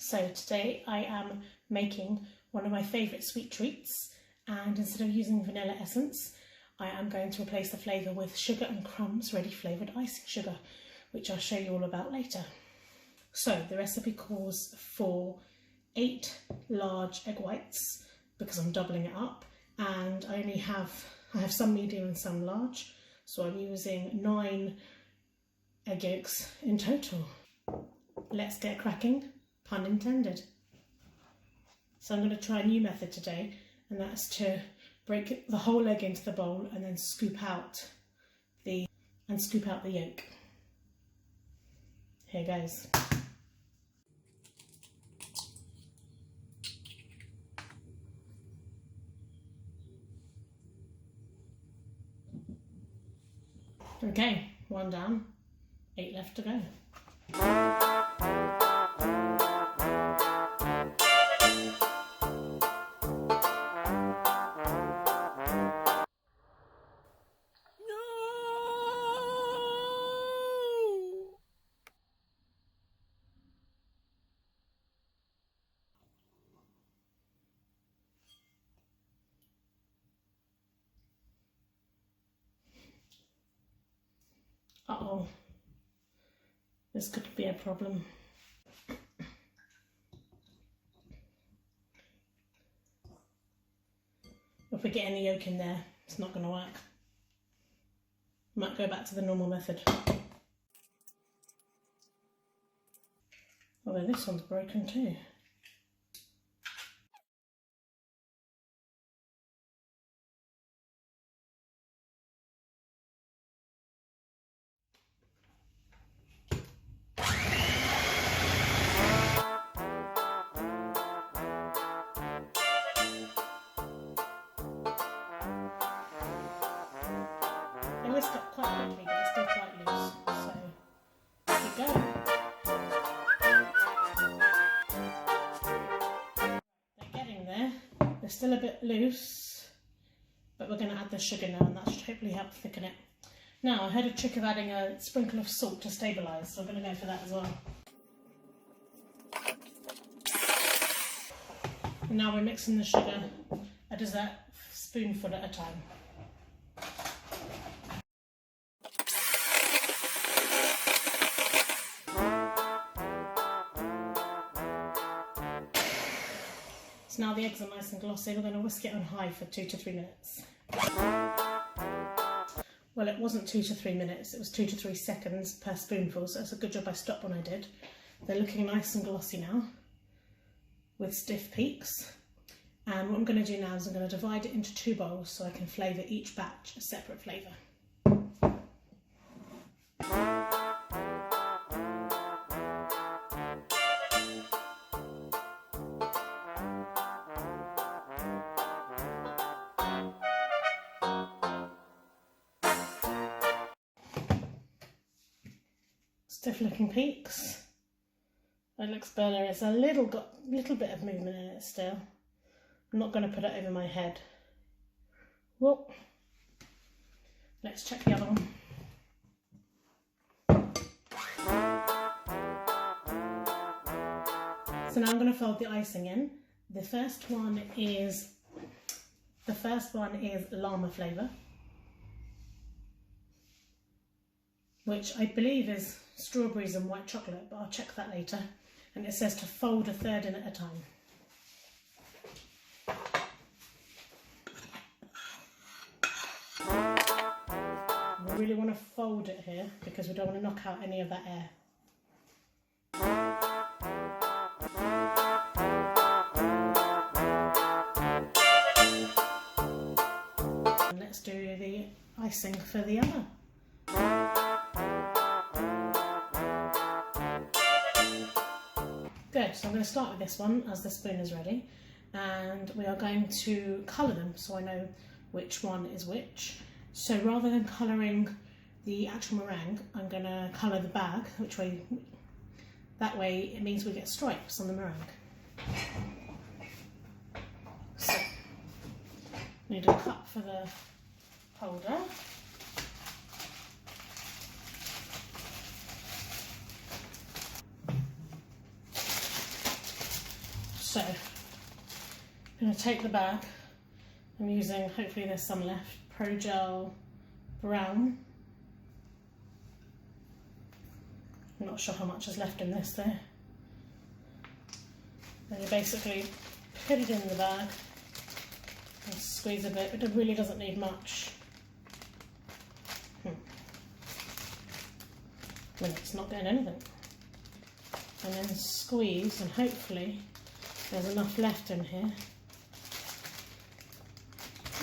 So today I am making one of my favourite sweet treats, and instead of using vanilla essence I am going to replace the flavour with Sugar and Crumbs ready flavoured icing sugar, which I'll show you all about later. So the recipe calls for 8 large egg whites because I'm doubling it up, and I have some medium and some large, so I'm using 9 egg yolks in total. Let's get cracking, pun intended. So I'm going to try a new method today, and that's to break the whole egg into the bowl and then scoop out the yolk. Here goes. Okay, 1 down, 8 left to go. Uh-oh, this could be a problem. If we get any yolk in there, it's not going to work. Might go back to the normal method. Although this one's broken too. They whisk up quite quickly, but they're still quite loose, so keep going. They're getting there. They're still a bit loose, but we're going to add the sugar now, and that should hopefully help thicken it. Now, I heard a trick of adding a sprinkle of salt to stabilise, so I'm going to go for that as well. And now we're mixing the sugar a dessert spoonful at a time. So now the eggs are nice and glossy, we're going to whisk it on high for 2 to 3 minutes. Well, it wasn't 2 to 3 minutes, it was 2 to 3 seconds per spoonful, so it's a good job I stopped when I did. They're looking nice and glossy now, with stiff peaks. And what I'm going to do now is I'm going to divide it into 2 bowls so I can flavour each batch a separate flavour. Stiff looking peaks. It looks better. There's a little bit of movement in it still. I'm not going to put it over my head. Whoop. Let's check the other one. So now I'm going to fold the icing in. The first one is llama flavour, which I believe is strawberries and white chocolate, but I'll check that later. And it says to fold a third in at a time. We really want to fold it here because we don't want to knock out any of that air. And let's do the icing for the other. Good, so I'm going to start with this one as the spoon is ready, and we are going to colour them so I know which one is which. So rather than colouring the actual meringue, I'm going to colour the bag, that way it means we get stripes on the meringue. So, need a cup for the holder. going to take the bag. I'm using, hopefully there's some left, Pro Gel Brown. I'm not sure how much is left in this though. And you basically put it in the bag and squeeze a bit, but it really doesn't need much. Well, it's not getting anything. And then squeeze, and hopefully there's enough left in here.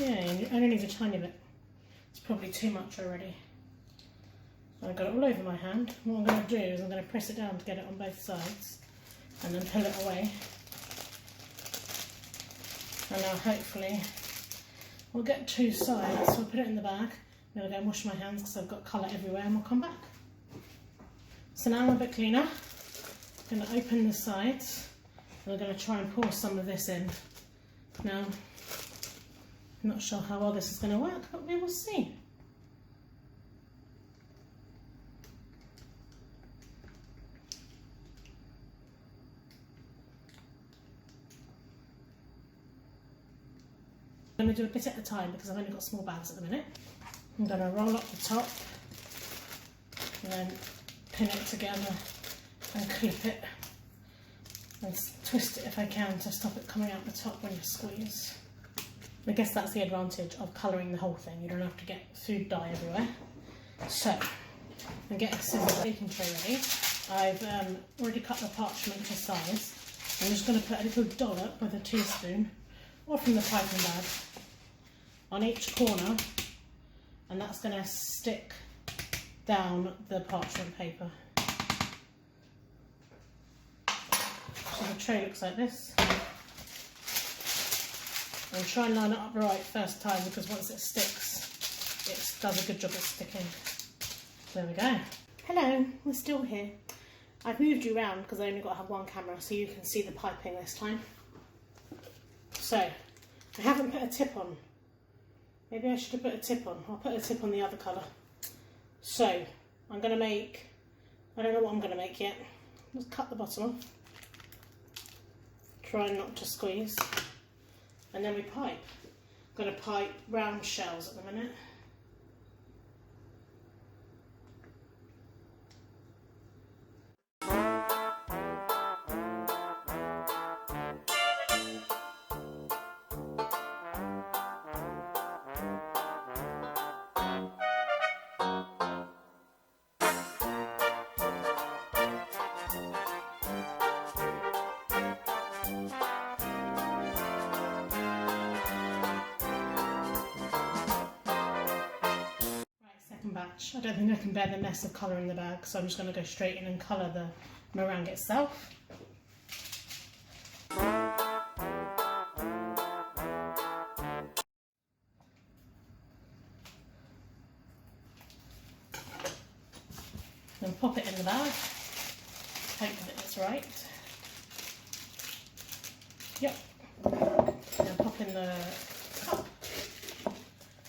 Yeah, you only need a tiny bit. It's probably too much already. I've got it all over my hand. What I'm going to do is I'm going to press it down to get it on both sides and then pull it away. And now hopefully we'll get two sides. So we'll put it in the bag. I'm going to go and wash my hands because I've got colour everywhere, and we'll come back. So now I'm a bit cleaner. I'm going to open the sides. And we're going to try and pour some of this in. Now, I'm not sure how well this is going to work, but we will see. I'm going to do a bit at a time because I've only got small bags at the minute. I'm going to roll up the top and then pin it together and clip it and twist it if I can to stop it coming out the top when you squeeze. I guess that's the advantage of colouring the whole thing. You don't have to get food dye everywhere. So, I'm getting scissors baking tray ready. I've already cut the parchment to size. I'm just going to put a little dollop with a teaspoon or from the piping bag on each corner, and that's going to stick down the parchment paper. So the tray looks like this. And try and line it up right first time, because once it sticks, it does a good job at sticking. There we go. Hello, we're still here. I've moved you around because I only got to have one camera so you can see the piping this time. So, I haven't put a tip on. Maybe I should have put a tip on. I'll put a tip on the other colour. So, I'm going to make, I don't know what I'm going to make yet. Just cut the bottom off. Try not to squeeze. And then we pipe. I'm going to pipe round shells at the minute. Batch. I don't think I can bear the mess of colour in the bag, so I'm just going to go straight in and colour the meringue itself. Then pop it in the bag, hope that it's right. Yep. Then pop in the cup,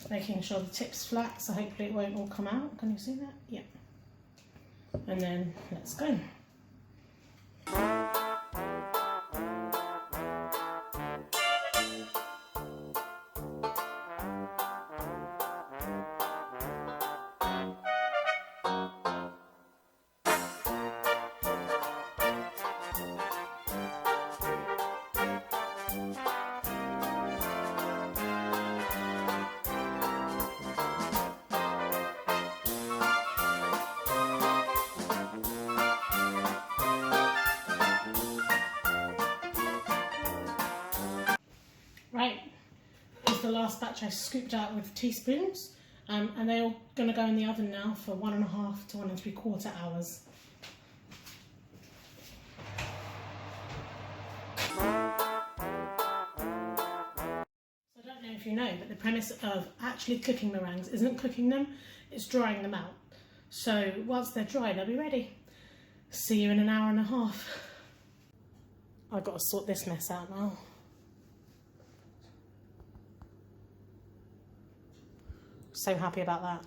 making sure the tip's flat, so hopefully it won't all come out. Can you see that? Yeah. And then let's go. Right, here's the last batch I scooped out with teaspoons, and they're all going to go in the oven now for 1.5 to 1 3/4 hours. So I don't know if you know, but the premise of actually cooking meringues isn't cooking them, it's drying them out. So once they're dry, they'll be ready. See you in an hour and a half. I've got to sort this mess out now. So happy about that.